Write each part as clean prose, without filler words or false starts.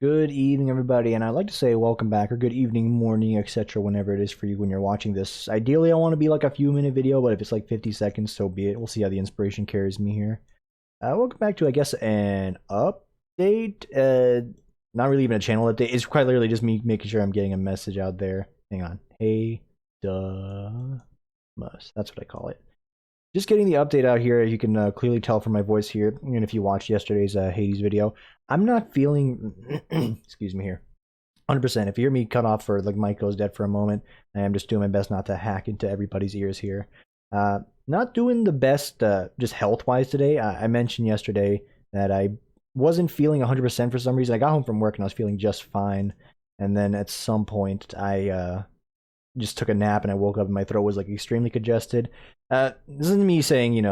Good evening, everybody, and I'd like to say welcome back, or good evening, morning, etc., whenever it is for you when you're watching this. Ideally, I want to be like a few minute video, but if it's like 50 seconds, so be it. We'll see how the inspiration carries me here. Welcome back to, I guess, an update. Not really even a channel update. It's quite literally just me making sure I'm getting a message out there. Hang on. Hey, duh, must. That's what I call it. Just getting the update out here. You can clearly tell from my voice here, and if you watched yesterday's Hades video, I'm not feeling, excuse me here, 100%. If you hear me cut off for like mic goes dead for a moment, I am just doing my best not to hack into everybody's ears here. Not doing the best just health-wise today. I mentioned yesterday that I wasn't feeling 100% for some reason. I got home from work and I was feeling just fine. And then at some point, I just took a nap and I woke up and my throat was like extremely congested. This isn't me saying,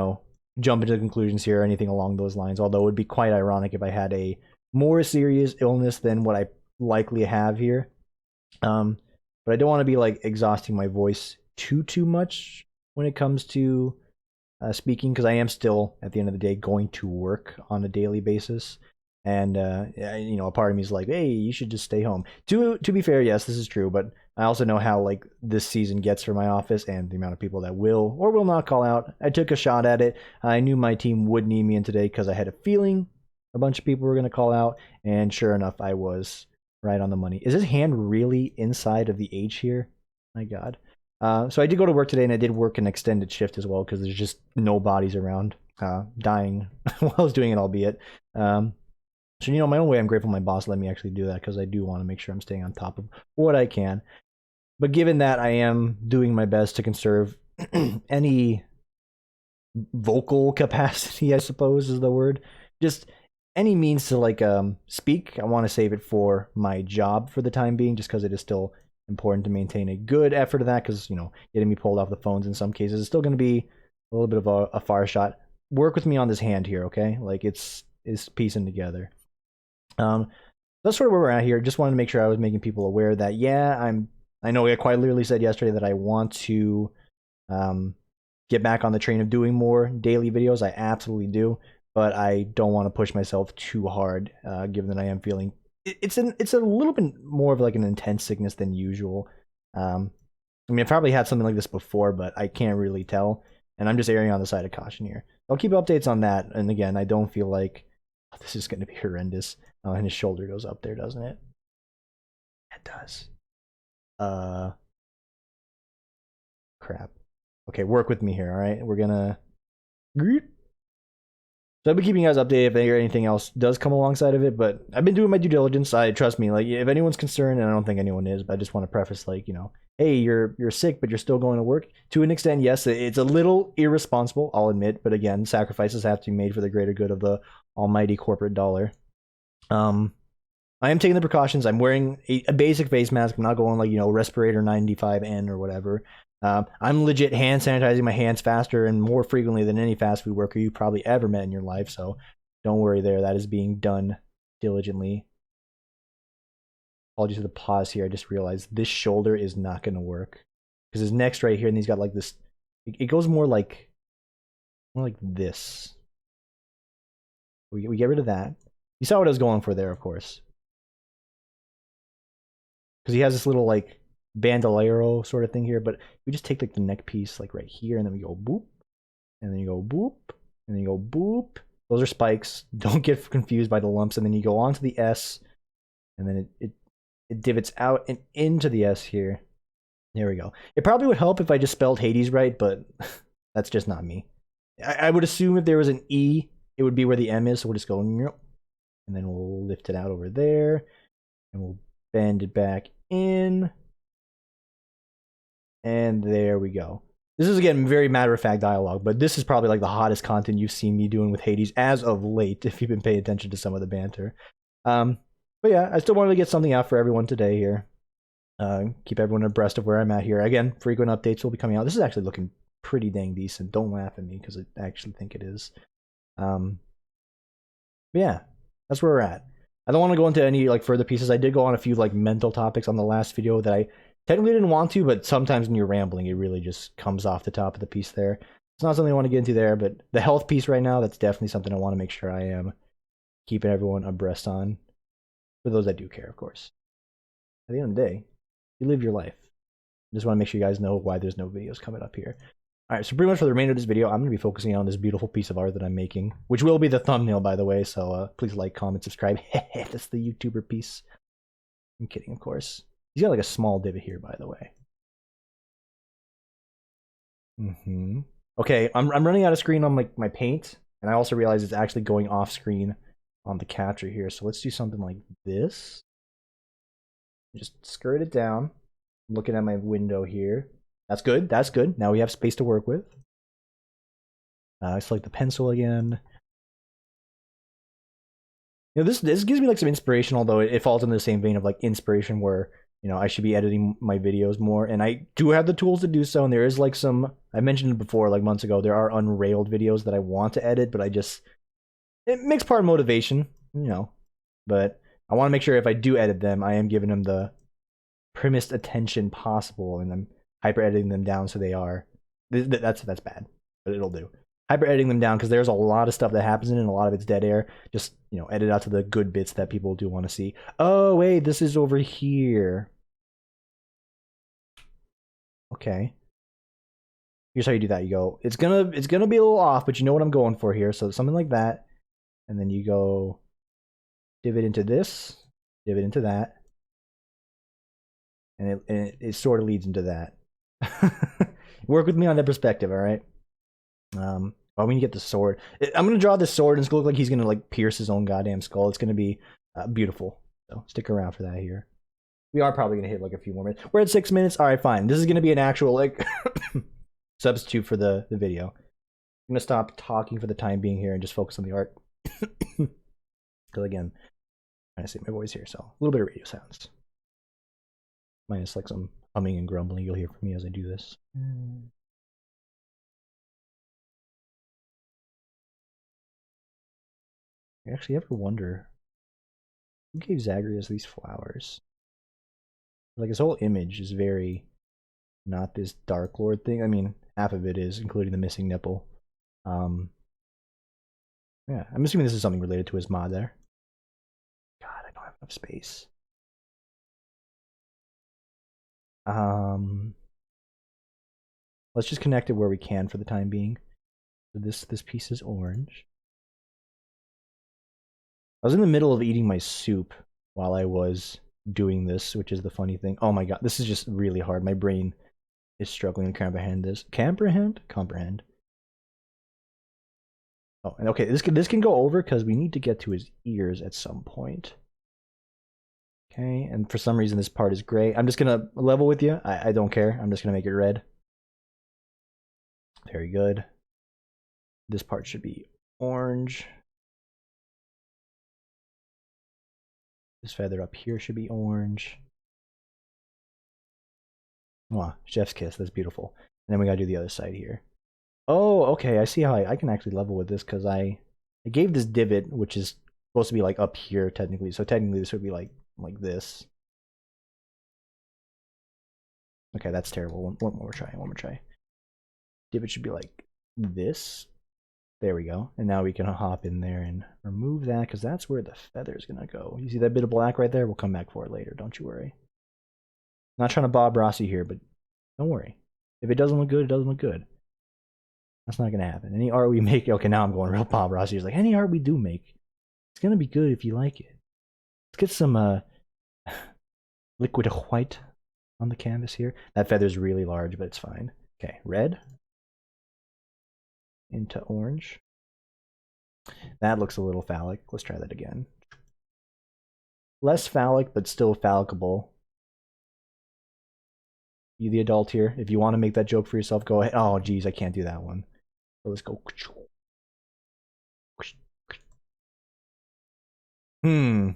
jump into conclusions here or anything along those lines, although it would be quite ironic if I had a more serious illness than what I likely have here. But I don't want to be like exhausting my voice too much when it comes to speaking, because I am still at the end of the day going to work on a daily basis. And a part of me is like, hey, you should just stay home. To be fair, yes, this is true, but I also know how like this season gets for my office and the amount of people that will or will not call out. I took a shot at it. I knew my team would need me in today because I had a feeling a bunch of people were going to call out, and sure enough, I was right on the money. Is his hand really inside of the H here? My God. So I did go to work today, and I did work an extended shift as well because there's just no bodies around dying while I was doing it, albeit. So, my own way, I'm grateful my boss let me actually do that because I do want to make sure I'm staying on top of what I can. But given that, I am doing my best to conserve any vocal capacity, I suppose is the word. Just any means to like speak. I want to save it for my job for the time being, just because it is still important to maintain a good effort of that. Because getting me pulled off the phones in some cases is still going to be a little bit of a far shot. Work with me on this hand here, okay? Like it's piecing together. That's sort of where we're at here. Just wanted to make sure I was making people aware that I know I quite literally said yesterday that I want to get back on the train of doing more daily videos. I absolutely do, but I don't want to push myself too hard, given that I am feeling it's a little bit more of like an intense sickness than usual. I mean, I've probably had something like this before, but I can't really tell, and I'm just erring on the side of caution here. I'll keep updates on that, and again, I don't feel like this is going to be horrendous. And his shoulder goes up there, doesn't it? It does. Crap. Okay, work with me here, all right? We're gonna. So I've been keeping you guys updated if anything else does come alongside of it, but I've been doing my due diligence. Trust me, like if anyone's concerned, and I don't think anyone is, but I just want to preface, like, hey, you're sick, but you're still going to work. To an extent, yes, it's a little irresponsible, I'll admit, but again, sacrifices have to be made for the greater good of the almighty corporate dollar. I am taking the precautions. I'm wearing a basic face mask. I'm not going like, respirator 95N or whatever. I'm legit hand sanitizing my hands faster and more frequently than any fast food worker you probably ever met in your life. So don't worry there. That is being done diligently. Apologies for the pause here. I just realized this shoulder is not going to work because his neck's right here and he's got like this. It goes more like this. We get rid of that. You saw what I was going for there, of course. Because he has this little like bandolero sort of thing here, but we just take like the neck piece like right here, and then we go boop, and then you go boop, and then you go boop. Those are spikes. Don't get confused by the lumps. And then you go onto the S, and then it divots out and into the S here. There we go. It probably would help if I just spelled Hades right, but that's just not me. I would assume if there was an E, it would be where the M is. So we'll just go, and then we'll lift it out over there, and we'll bend it back in. And there we go. This is, again, very matter-of-fact dialogue, but this is probably like the hottest content you've seen me doing with Hades as of late, if you've been paying attention to some of the banter. But yeah, I still wanted to get something out for everyone today here. Keep everyone abreast of where I'm at here. Again, frequent updates will be coming out. This is actually looking pretty dang decent. Don't laugh at me, because I actually think it is. Yeah, that's where we're at. I don't want to go into any like further pieces. I did go on a few like mental topics on the last video that I technically didn't want to, but sometimes when you're rambling, it really just comes off the top of the piece there. It's not something I want to get into there, but the health piece right now, that's definitely something I want to make sure I am keeping everyone abreast on. For those that do care, of course. At the end of the day, you live your life. I just want to make sure you guys know why there's no videos coming up here. All right, so pretty much for the remainder of this video, I'm going to be focusing on this beautiful piece of art that I'm making, which will be the thumbnail, by the way, so please like, comment, subscribe. That's the YouTuber piece. I'm kidding, of course. He's got like a small divot here, by the way. Okay, I'm running out of screen on my paint, and I also realize it's actually going off screen on the capture here, so let's do something like this. Just skirt it down. I'm looking at my window here. That's good. That's good. Now we have space to work with. I select the pencil again. You know, this gives me like some inspiration, although it falls into the same vein of like inspiration where, you know, I should be editing my videos more, and I do have the tools to do so. And there is like some, I mentioned it before, like months ago, there are unrailed videos that I want to edit, but it makes part of motivation, you know. But I want to make sure if I do edit them, I am giving them the primmest attention possible, and I'm hyper editing them down so they are. That's bad, but it'll do. Hyper editing them down because there's a lot of stuff that happens in it, and a lot of it's dead air. Just, you know, edit out to the good bits that people do want to see. Oh wait, this is over here. Okay. Here's how you do that. You go, it's gonna be a little off, but you know what I'm going for here. So something like that, and then you go divot into this, divot into that, and it sort of leads into that. Work with me on that perspective, all right? Oh, we need to get the sword. I'm gonna draw this sword, and it's gonna look like he's gonna like pierce his own goddamn skull. It's gonna be beautiful. So stick around for that here. We are probably gonna hit like a few more minutes. We're at 6 minutes. All right, fine. This is gonna be an actual like substitute for the video. I'm gonna stop talking for the time being here and just focus on the art. Because again, I'm trying to save my voice here, so a little bit of radio sounds. Minus like some humming and grumbling you'll hear from me as I do this. I actually ever wonder who gave Zagreus these flowers? Like his whole image is very not this Dark Lord thing. I mean, half of it is, including the missing nipple. Yeah, I'm assuming this is something related to his mod there. God, I don't have enough space. Let's just connect it where we can for the time being. So this piece is orange. I was in the middle of eating my soup while I was doing this, which is the funny thing. Oh my god, this is just really hard. My brain is struggling to comprehend this. Comprehend. Oh, and okay, this can go over because we need to get to his ears at some point. Okay, and for some reason this part is gray. I'm just gonna level with you. I don't care. I'm just gonna make it red. Very good. This part should be orange. This feather up here should be orange. Wow, chef's kiss. That's beautiful. And then we gotta do the other side here. Oh, okay. I see how I can actually level with this because I gave this divot, which is supposed to be like up here technically. So technically this would be like this. Okay, that's terrible. One more try. One more try. Divot should be like this. There we go. And now we can hop in there and remove that because that's where the feather is gonna go. You see that bit of black right there? We'll come back for it later. Don't you worry. Not trying to Bob Rossi here, but don't worry. If it doesn't look good, it doesn't look good. That's not gonna happen. Any art we make, okay, now I'm going real Bob Rossi. He's like, any art we do make, it's gonna be good if you like it. Let's get some liquid white on the canvas here. That feather's really large, but it's fine. Okay, red into orange. That looks a little phallic. Let's try that again. Less phallic, but still phallicable. You the adult here. If you want to make that joke for yourself, go ahead. Oh, geez, I can't do that one. So let's go. How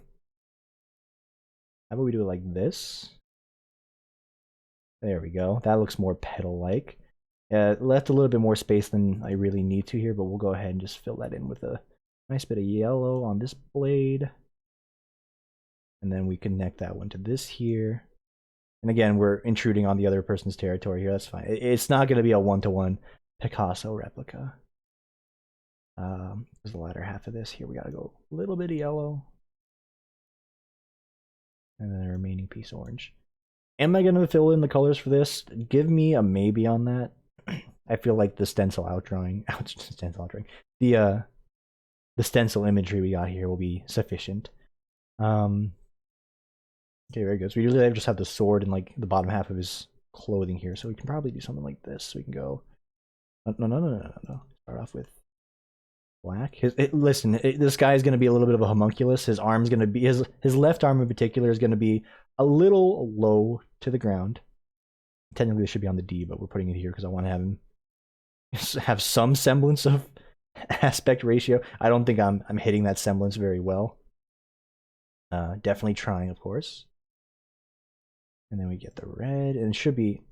about we do it like this? There we go. That looks more petal-like. Left a little bit more space than I really need to here, but we'll go ahead and just fill that in with a nice bit of yellow on this blade. And then we connect that one to this here. And again, we're intruding on the other person's territory here. That's fine. It's not going to be a one-to-one Picasso replica. There's the latter half of this. Here we got to go a little bit of yellow. And then the remaining piece orange. Am I going to fill in the colors for this? Give me a maybe on that. I feel like the stencil outdrawing, the stencil imagery we got here will be sufficient. Okay, very good. So we usually just have the sword and like the bottom half of his clothing here, so we can probably do something like this. So we can go, no. Start off with black. This guy is going to be a little bit of a homunculus. His arm's going to be his left arm in particular is going to be a little low to the ground. Technically, it should be on the D, but we're putting it here because I want to have him have some semblance of aspect ratio. I don't think I'm hitting that semblance very well. Definitely trying, of course. And then we get the red, and it should be.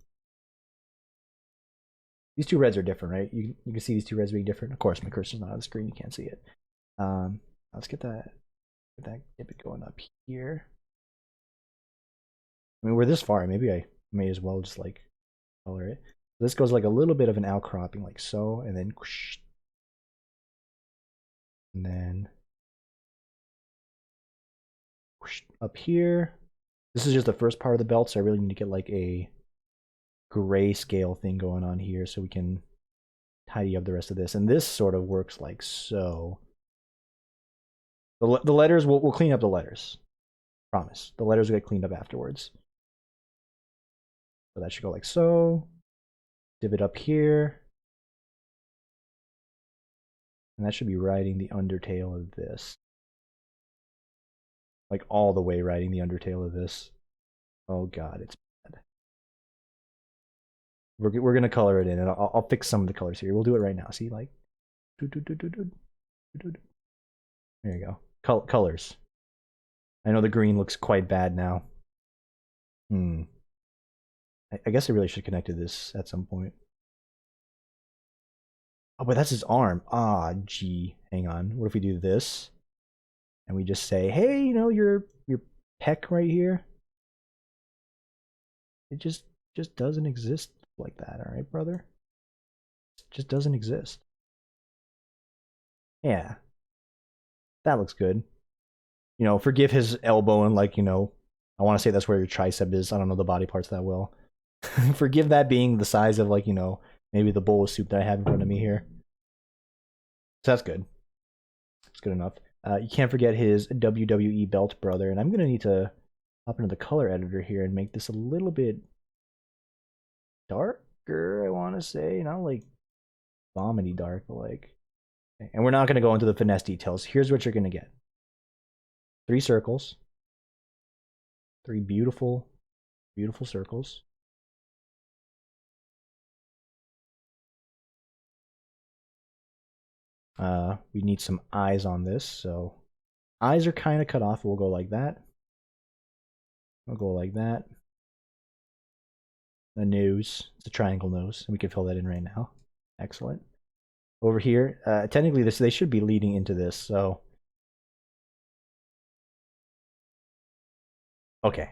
These two reds are different, right? You can see these two reds being different. Of course, my cursor's not on the screen; you can't see it. Let's get that dip it going up here. I mean, we're this far. Maybe I may as well just like color it. This goes like a little bit of an outcropping, like so, and then whoosh, and then whoosh, up here. This is just the first part of the belt, so I really need to get like a grayscale thing going on here so we can tidy up the rest of this. And this sort of works like so. The letters, we'll clean up the letters. Promise. The letters will get cleaned up afterwards. So that should go like so. Divot up here. And that should be writing the undertale of this. Like all the way writing the undertale of this. Oh god, it's bad. We're gonna color it in, and I'll fix some of the colors here. We'll do it right now. See, like, there you go. Colors. I know the green looks quite bad now. I guess I really should have connected this at some point. Oh, but that's his arm. Ah, gee. Hang on. What if we do this? And we just say, hey, you know, your pec right here? It just doesn't exist like that, all right, brother? It just doesn't exist. Yeah. That looks good. You know, forgive his elbow and like, you know, I want to say that's where your tricep is. I don't know the body parts that well. Forgive that being the size of like, you know, maybe the bowl of soup that I have in front of me here. So that's good. It's good enough. You can't forget his WWE belt brother, and I'm gonna need to hop into the color editor here and make this a little bit darker. I want to say, not like vomity dark, but like. And we're not gonna go into the finesse details. Here's what you're gonna get: 3 circles, 3 beautiful, beautiful circles. We need some eyes on this, so eyes are kind of cut off. We'll go like that. We'll go like that. A nose. It's a triangle nose, and we can fill that in right now. Excellent. Over here, technically they should be leading into this, so okay.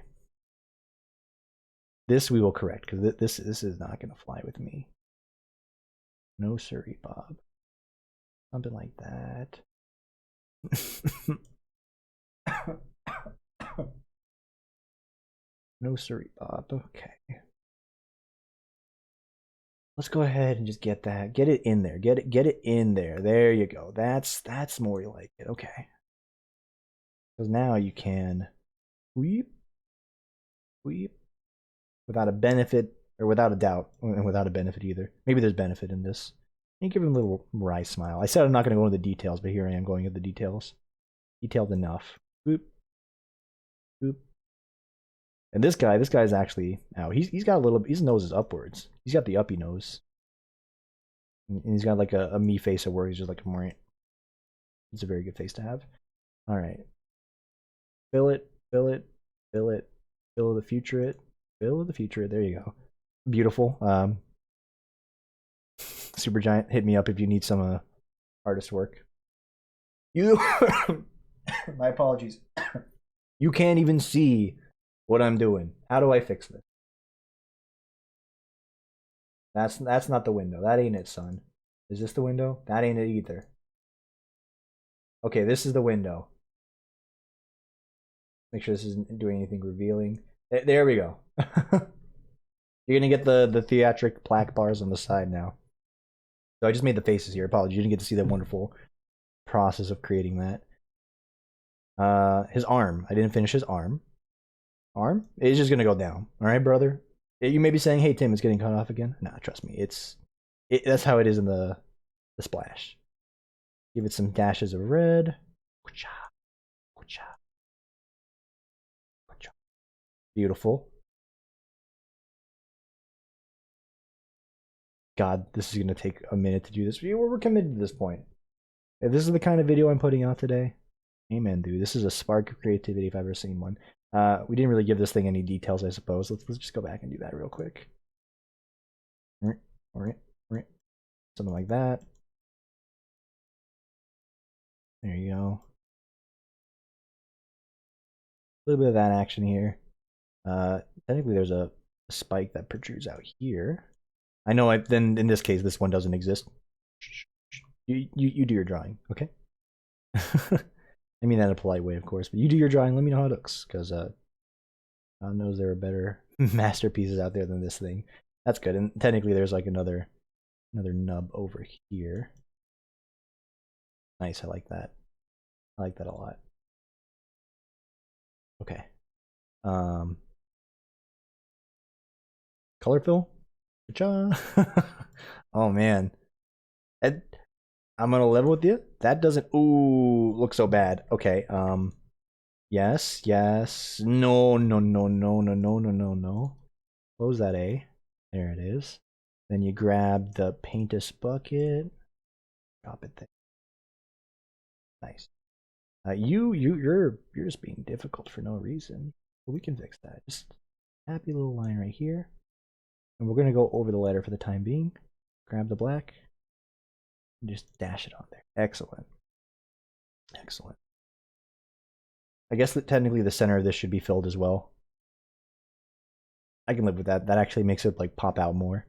This we will correct because this is not going to fly with me. No siree, Bob. Something like that. No siree, Bob. Okay. Let's go ahead and just get that. Get it in there. Get it in there. There you go. That's more like it. Okay. Because now you can weep without a benefit or without a doubt, and without a benefit either. Maybe there's benefit in this. You give him a little wry smile. I said I'm not going to go into the details, but here I am going into the details. Detailed enough. Boop. Boop. And this guy's actually out. He's got a little. His nose is upwards. He's got the uppy nose. And he's got like a me face at work. He's just like a more. It's a very good face to have. All right. Fill it. Fill it. Fill it. Fill the future it. Fill the future it. There you go. Beautiful. Supergiant, hit me up if you need some artist work. You. My apologies. You can't even see what I'm doing. How do I fix this? That's not the window. That ain't it, son. Is this the window? That ain't it either. Okay, this is the window. Make sure this isn't doing anything revealing. There we go. You're gonna get the theatric plaque bars on the side now. So I just made the faces here. Apologies, you didn't get to see that wonderful process of creating that. His arm. I didn't finish his arm. Arm? It's just gonna go down. All right, brother. You may be saying, "Hey, Tim, it's getting cut off again." Nah, trust me. That's how it is in the splash. Give it some dashes of red. Beautiful. God, this is gonna take a minute to do this. We're committed to this point. If this is the kind of video I'm putting out today, amen, dude. This is a spark of creativity if I've ever seen one. We didn't really give this thing any details, I suppose. Let's just go back and do that real quick. All right. Something like that. There you go. A little bit of that action here. Technically, there's a spike that protrudes out here. I know. Then in this case, this one doesn't exist. You do your drawing, okay? I mean that in a polite way, of course. But you do your drawing. Let me know how it looks, because God knows there are better masterpieces out there than this thing. That's good. And technically, there's like another nub over here. Nice. I like that. I like that a lot. Okay. Color fill. Oh man. I'm gonna level with you. That doesn't look so bad. Okay. Yes. No. Close that A. There it is. Then you grab the paintus bucket. Drop it there. Nice. You're just being difficult for no reason. But we can fix that. Just happy little line right here. And we're gonna go over the letter for the time being. Grab the black. And just dash it on there. Excellent. I guess that technically the center of this should be filled as well. I can live with that. That actually makes it like pop out more.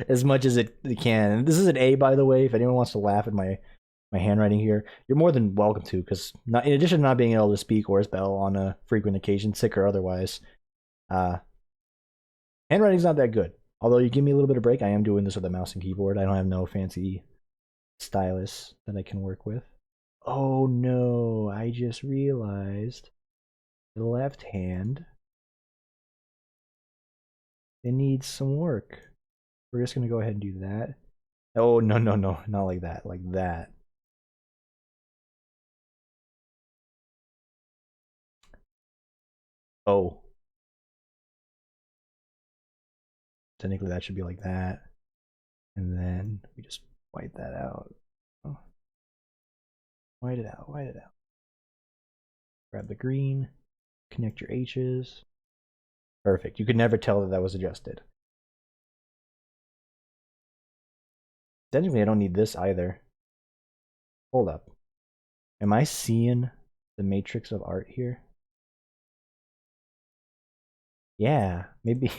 As much as it can. And this is an A, by the way. If anyone wants to laugh at my handwriting here, you're more than welcome to, because in addition to not being able to speak or spell on a frequent occasion, sick or otherwise, handwriting's not that good. Although you give me a little bit of break, I am doing this with a mouse and keyboard. I don't have no fancy stylus that I can work with. Oh no, I just realized the left hand, it needs some work. We're just gonna go ahead and do that. Oh no, not like that, like that. Oh. Technically that should be like that. And then we just white that out. Oh. White it out. Grab the green, connect your H's. Perfect. You could never tell that was adjusted. Technically, I don't need this either. Hold up. Am I seeing the matrix of art here? Yeah, maybe.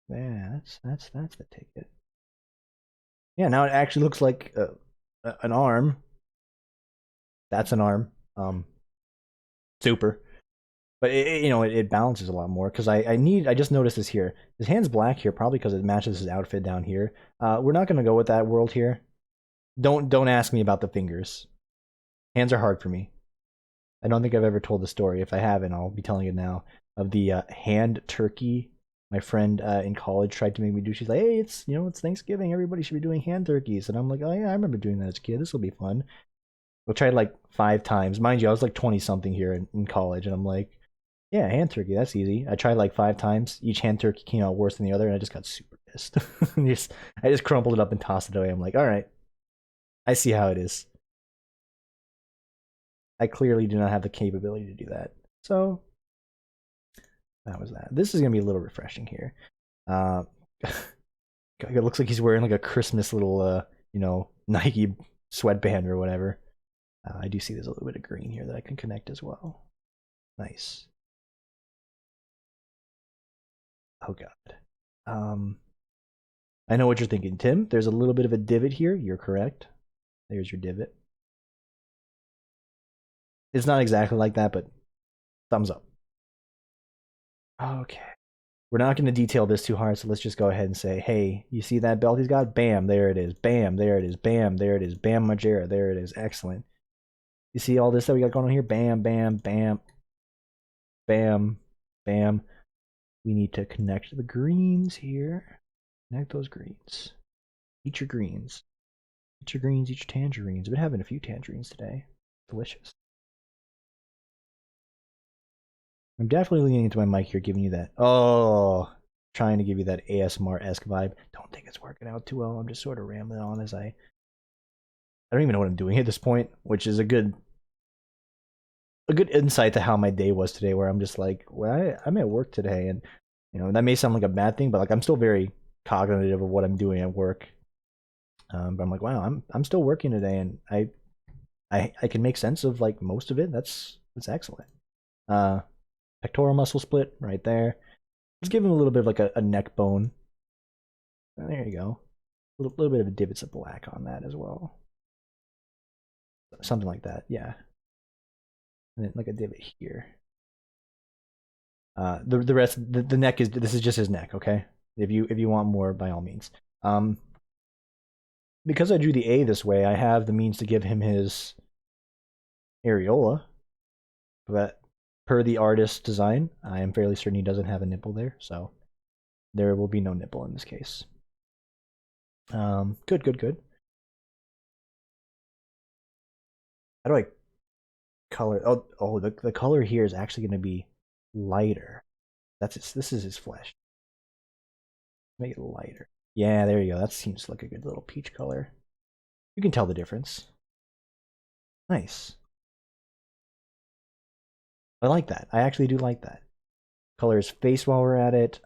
Yeah, that's the ticket. Yeah, now it actually looks like an arm. That's an arm. Super. But it balances a lot more, because I just noticed this here. His hand's black here, probably because it matches his outfit down here. We're not gonna go with that world here. Don't ask me about the fingers. Hands are hard for me. I don't think I've ever told the story. If I haven't, I'll be telling it now. Of the hand turkey my friend in college tried to make me do. She's like, "Hey, it's Thanksgiving. Everybody should be doing hand turkeys." And I'm like, "Oh yeah, I remember doing that as a kid. This will be fun." I tried like 5 times. Mind you, I was like 20 something here in college, and I'm like, "Yeah, hand turkey. That's easy." I tried like 5 times. Each hand turkey came out worse than the other, and I just got super pissed. I just crumpled it up and tossed it away. I'm like, "All right, I see how it is." I clearly do not have the capability to do that. So that was that. This is gonna be a little refreshing here. It looks like he's wearing like a Christmas little Nike sweatband or whatever. I do see there's a little bit of green here that I can connect as well. Nice. Oh god. I know what you're thinking, Tim. There's a little bit of a divot here. You're correct. There's your divot. It's not exactly like that, but thumbs up. Okay. We're not going to detail this too hard, so let's just go ahead and say, hey, you see that belt he's got? Bam, there it is. Bam, there it is. Bam, there it is. Bam Margera, there it is. Excellent. You see all this that we got going on here? Bam, bam, bam, bam, bam. We need to connect the greens here. Connect those greens. Eat your greens. Eat your greens, eat your tangerines. I've been having a few tangerines today. Delicious. I'm definitely leaning into my mic here, giving you that. Oh, trying to give you that ASMR-esque vibe. Don't think it's working out too well. I'm just sort of rambling on as I don't even know what I'm doing at this point, which is a good insight to how my day was today, where I'm just like, well, I'm at work today, and that may sound like a bad thing, but like I'm still very cognitive of what I'm doing at work. But I'm like, wow, I'm still working today, and I can make sense of like most of it. That's excellent. Pectoral muscle split right there. Let's give him a little bit of like a neck bone. There you go. A little bit of a divots of black on that as well. Something like that, yeah. And then like a divot here. The rest, the neck is, this is just his neck, okay? If you want more, by all means. Because I drew the A this way, I have the means to give him his areola. But per the artist's design, I am fairly certain he doesn't have a nipple there, so there will be no nipple in this case. Good. How do I color? Oh, the color here is actually going to be lighter. This is his flesh. Make it lighter. Yeah, there you go. That seems like a good little peach color. You can tell the difference. Nice. I like that. I actually do like that. Color his face while we're at it.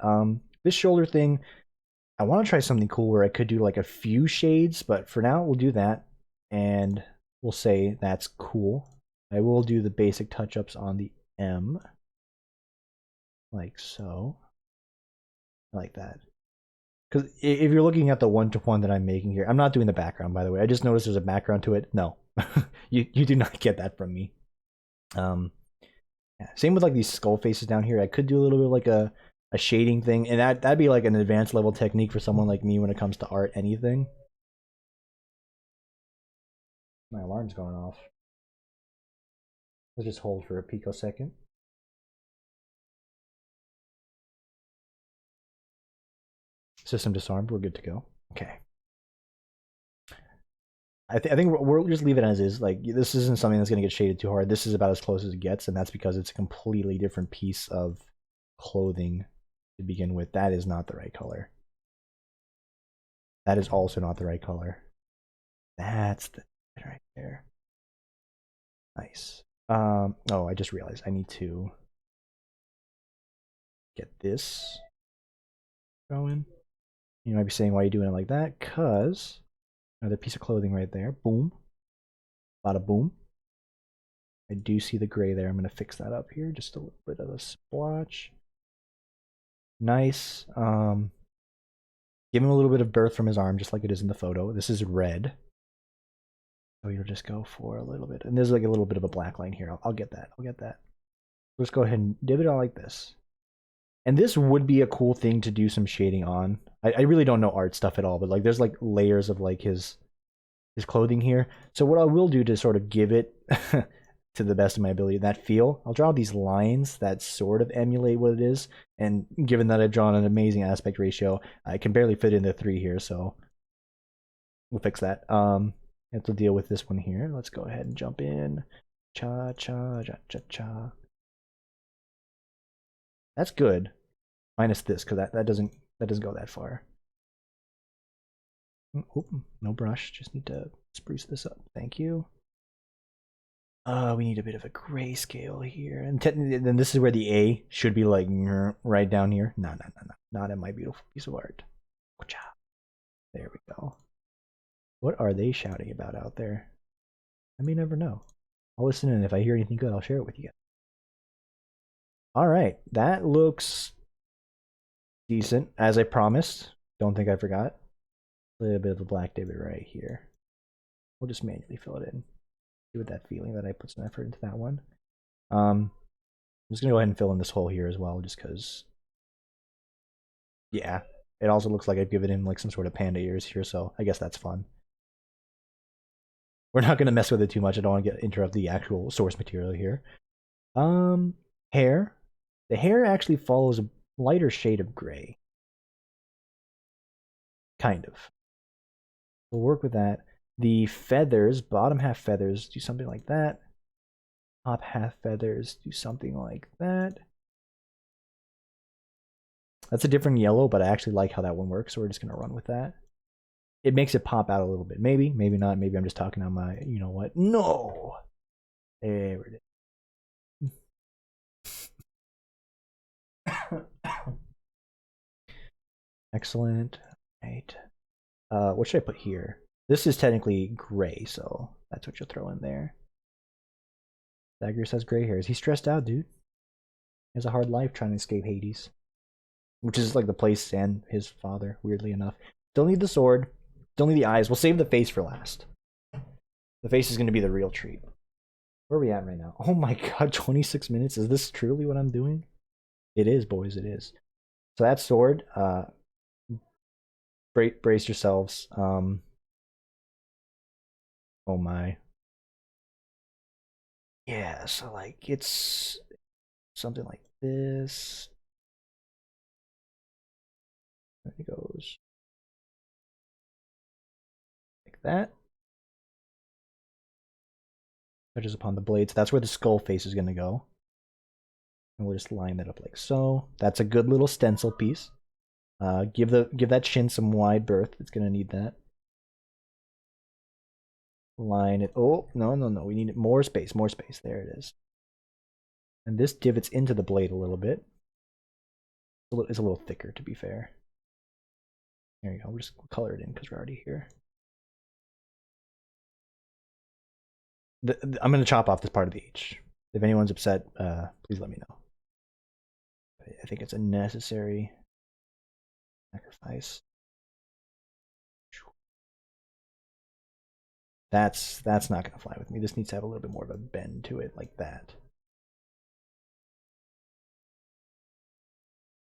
This shoulder thing, I want to try something cool where I could do like a few shades, but for now we'll do that, and we'll say that's cool. I will do the basic touch-ups on the M, like so. I like that. Because if you're looking at the one-to-one that I'm making here, I'm not doing the background, by the way. I just noticed there's a background to it. No, you do not get that from me. Yeah. Same with like these skull faces down here. I could do a little bit of like a shading thing, and that'd be like an advanced level technique for someone like me when it comes to art, anything. My alarm's going off. Let's just hold for a picosecond. System disarmed. We're good to go. Okay. I think we'll just leave it as is. Like, this isn't something that's going to get shaded too hard. This is about as close as it gets, and that's because it's a completely different piece of clothing to begin with. That is not the right color. That is also not the right color. That's the right there. Nice. Oh, I just realized I need to get this going. You might be saying, why are you doing it like that? Because another piece of clothing right there. Boom. Bada boom. I do see the gray there. I'm going to fix that up here. Just a little bit of a splotch. Nice. Give him a little bit of birth from his arm, just like it is in the photo. This is red. So you'll just go for a little bit. And there's like a little bit of a black line here. I'll get that. I'll get that. Let's go ahead and divot it all like this. And this would be a cool thing to do some shading on. I really don't know art stuff at all, but like there's like layers of like his clothing here. So what I will do to sort of give it to the best of my ability, that feel, I'll draw these lines that sort of emulate what it is. And given that I've drawn an amazing aspect ratio, I can barely fit in the 3 here, so we'll fix that. I have to deal with this one here. Let's go ahead and jump in. Cha cha cha cha cha. That's good. Minus this, because that doesn't go that far. Oop, no brush. Just need to spruce this up. Thank you. We need a bit of a grayscale here, and then this is where the A should be like right down here. No, not in my beautiful piece of art. There we go. What are they shouting about out there? I may never know. I'll listen, and if I hear anything good, I'll share it with you. All right, that looks decent, as I promised. Don't think I forgot. A little bit of a black divot right here. We'll just manually fill it in. See with that feeling that I put some effort into that one. I'm just gonna go ahead and fill in this hole here as well, just because. Yeah, it also looks like I've given him like some sort of panda ears here, so I guess that's fun. We're not gonna mess with it too much. I don't want to interrupt the actual source material here. Hair. The hair actually follows a lighter shade of gray. Kind of. We'll work with that. The feathers, bottom half feathers, do something like that. Top half feathers, do something like that. That's a different yellow, but I actually like how that one works, so we're just going to run with that. It makes it pop out a little bit. Maybe, maybe not. Maybe I'm just talking on my, you know what? No! There it is. Excellent. Right. What should I put here? This is technically gray, so that's what you'll throw in there. Zagreus has gray hairs. He's stressed out, dude. He has a hard life trying to escape Hades. Which is like the place and his father, weirdly enough. Still need the sword. Still need the eyes. We'll save the face for last. The face is going to be the real treat. Where are we at right now? Oh my god, 26 minutes. Is this truly what I'm doing? It is, boys, it is. So that sword, brace yourselves. Oh my. Yeah, so like it's something like this. There it goes. Like that. Touches upon the blade. So that's where the skull face is going to go. And we'll just line that up like so. That's a good little stencil piece. Give that shin some wide berth. It's going to need that. Line it. Oh, no. We need more space. More space. There it is. And this divots into the blade a little bit. It's a little thicker, to be fair. There you go. We'll just color it in because we're already here. I'm going to chop off this part of the H. If anyone's upset, please let me know. I think it's a necessary sacrifice. That's not going to fly with me. This needs to have a little bit more of a bend to it, like that.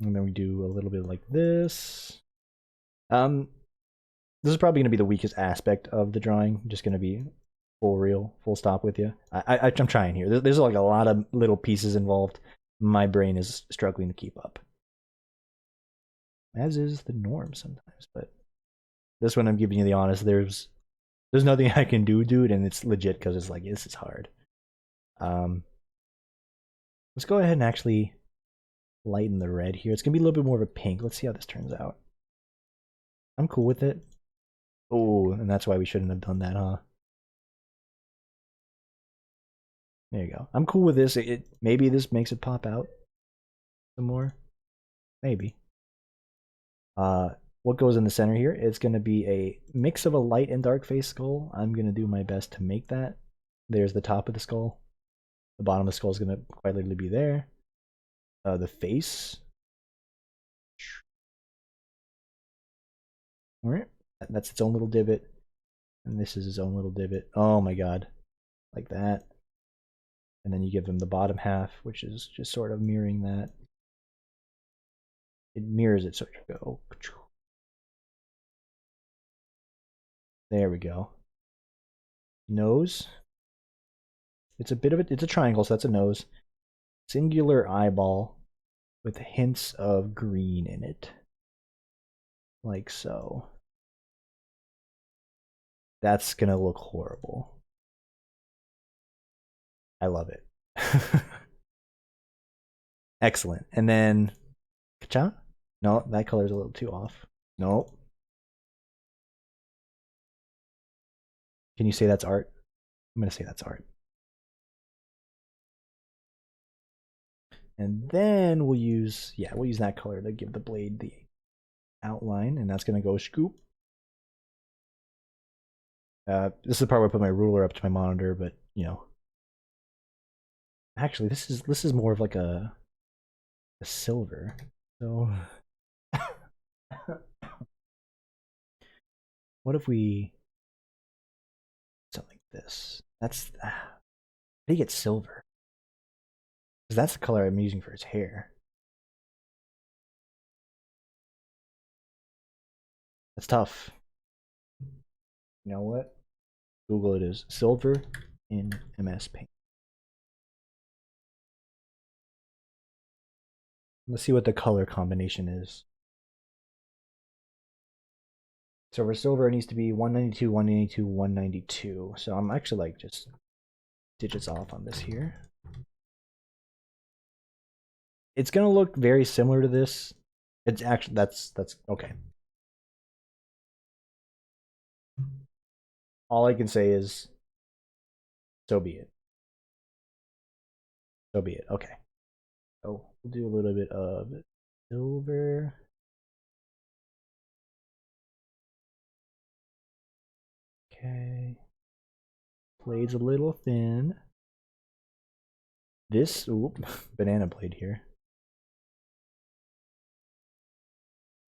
And then we do a little bit like this. This is probably going to be the weakest aspect of the drawing. I'm just going to be full stop with you. I'm trying here. There's like a lot of little pieces involved. My brain is struggling to keep up. As is the norm sometimes, but this one I'm giving you the honest. There's nothing I can do, dude, and it's legit because it's like this is hard. Let's go ahead and actually lighten the red here. It's gonna be a little bit more of a pink. Let's see how this turns out. I'm cool with it. Oh, and that's why we shouldn't have done that, huh? There you go. I'm cool with this. Maybe this makes it pop out some more. Maybe. What goes in the center here? It's going to be a mix of a light and dark face skull. I'm going to do my best to make that. There's the top of the skull. The bottom of the skull is going to quite literally be there. The face. All right. That's its own little divot. And this is its own little divot. Oh my god. Like that. And then you give them the bottom half, which is just sort of mirroring that. It mirrors it, so it go. There we go. Nose. It's a triangle, so that's a nose. Singular eyeball with hints of green in it. Like so. That's gonna look horrible. I love it. Excellent. And then Ka-cha? No, that color's a little too off. No. Can you say that's art? I'm gonna say that's art. And then we'll use that color to give the blade the outline, and that's gonna go scoop. This is the part where I put my ruler up to my monitor, but you know. Actually, this is more of like a silver. So What if we something like this? That's how do you get silver? Because that's the color I'm using for his hair. That's tough. You know what? Google it is silver in MS Paint. Let's see what the color combination is. So for silver, it needs to be 192, 192, 192. So I'm actually like just digits off on this here. It's gonna look very similar to this. It's actually that's okay. All I can say is, so be it. So be it. Okay. So we'll do a little bit of silver. Okay. Blade's a little thin. This, oop, banana blade here.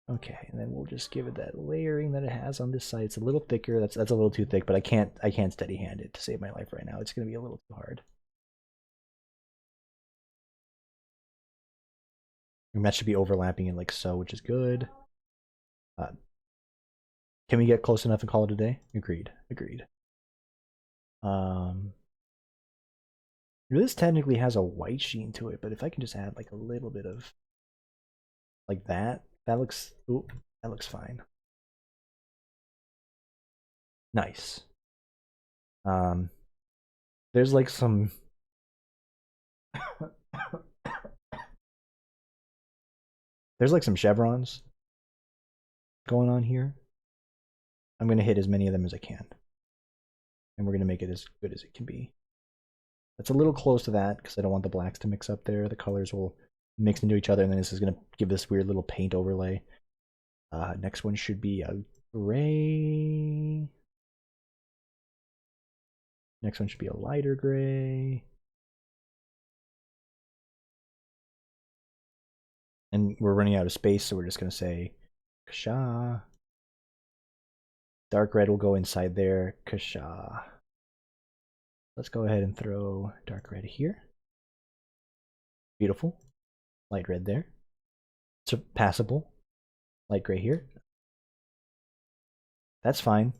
Okay, and then we'll just give it that layering that it has on this side. It's a little thicker. That's a little too thick, but I can't steady hand it to save my life right now. It's gonna be a little too hard. And that should be overlapping it like so, which is good. Can we get close enough and call it a day? Agreed. Agreed. This technically has a white sheen to it, but if I can just add like a little bit of like that looks, ooh, that looks fine. Nice. There's like some there's like some chevrons going on here. I'm gonna hit as many of them as I can, and we're gonna make it as good as it can be. That's a little close to that because I don't want the blacks to mix up there. The colors will mix into each other, and then this is gonna give this weird little paint overlay. Next one should be a gray. Next one should be a lighter gray. And we're running out of space, so we're just gonna say Kasha. Dark red will go inside there. Kasha. Let's go ahead and throw dark red here. Beautiful. Light red there. Passable. Light gray here. That's fine.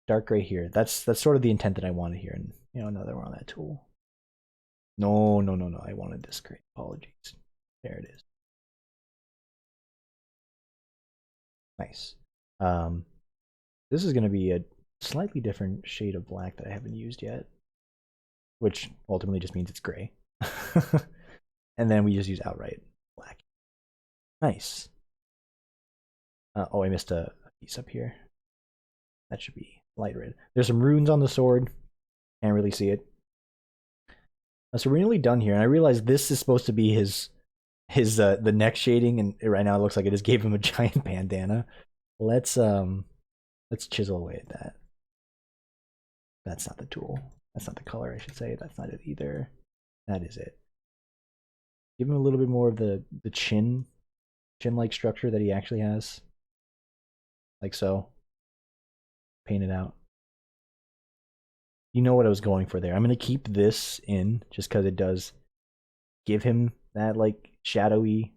Dark gray here. That's sort of the intent that I wanted here. And you know, another one on that tool. No. I wanted this gray. Apologies. There it is. Nice. This is going to be a slightly different shade of black that I haven't used yet, which ultimately just means it's gray. And then we just use outright black. Nice. Oh, I missed a piece up here. That should be light red. There's some runes on the sword. Can't really see it. So we're nearly done here, and I realize this is supposed to be his the neck shading, and right now it looks like I just gave him a giant bandana. Let's chisel away at that. That's not the tool. That's not the color, I should say. That's not it either. That is it. Give him a little bit more of the chin-like structure that he actually has. Like so. Paint it out. You know what I was going for there. I'm going to keep this in just because it does give him that like shadowy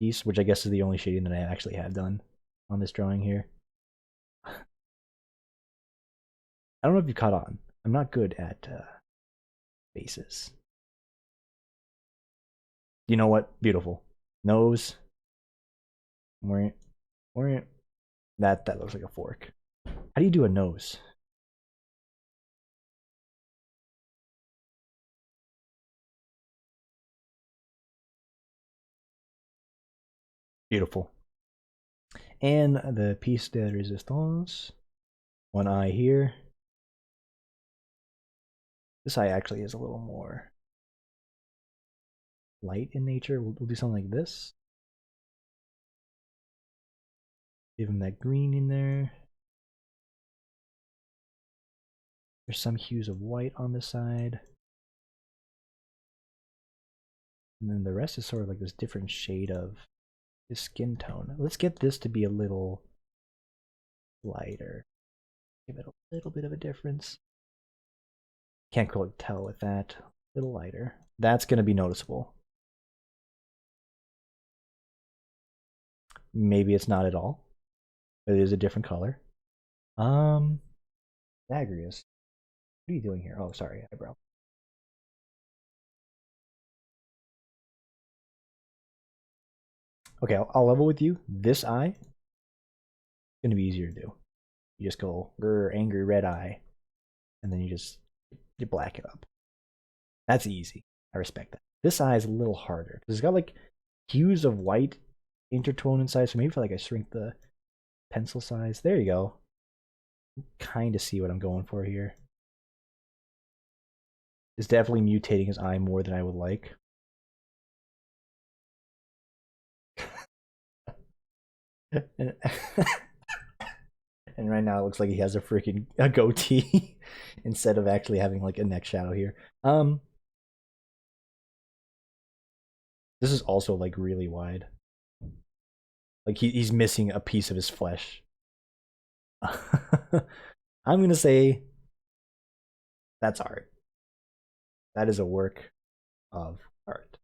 piece, which I guess is the only shading that I actually have done on this drawing here. I don't know if you caught on. I'm not good at faces. You know what? Beautiful. Nose. That looks like a fork. How do you do a nose? Beautiful. And the piece de resistance. One eye here. This eye actually is a little more light in nature. We'll do something like this. Give him that green in there. There's some hues of white on the side. And then the rest is sort of like this different shade of his skin tone. Let's get this to be a little lighter. Give it a little bit of a difference. Can't quite tell with that. A little lighter. That's going to be noticeable. Maybe it's not at all. But it is a different color. Zagreus. What are you doing here? Oh, sorry, eyebrow. Okay, I'll level with you. This eye is going to be easier to do. You just go angry red eye, and then you black it up. That's easy. I respect that. This eye is a little harder because it's got like hues of white intertone inside. So maybe if I shrink the pencil size, there you go. Kind of see what I'm going for here. It's definitely mutating his eye more than I would like. and right now it looks like he has a goatee instead of actually having like a neck shadow here. This is also like really wide. Like he's missing a piece of his flesh. I'm gonna say that's art. That is a work of art.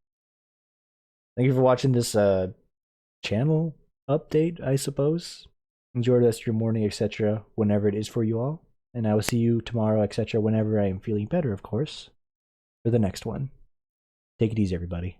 Thank you for watching this channel update, I suppose. Enjoy the rest of your morning, etc., whenever it is for you all. And I will see you tomorrow, etc., whenever I am feeling better, of course, for the next one. Take it easy, everybody.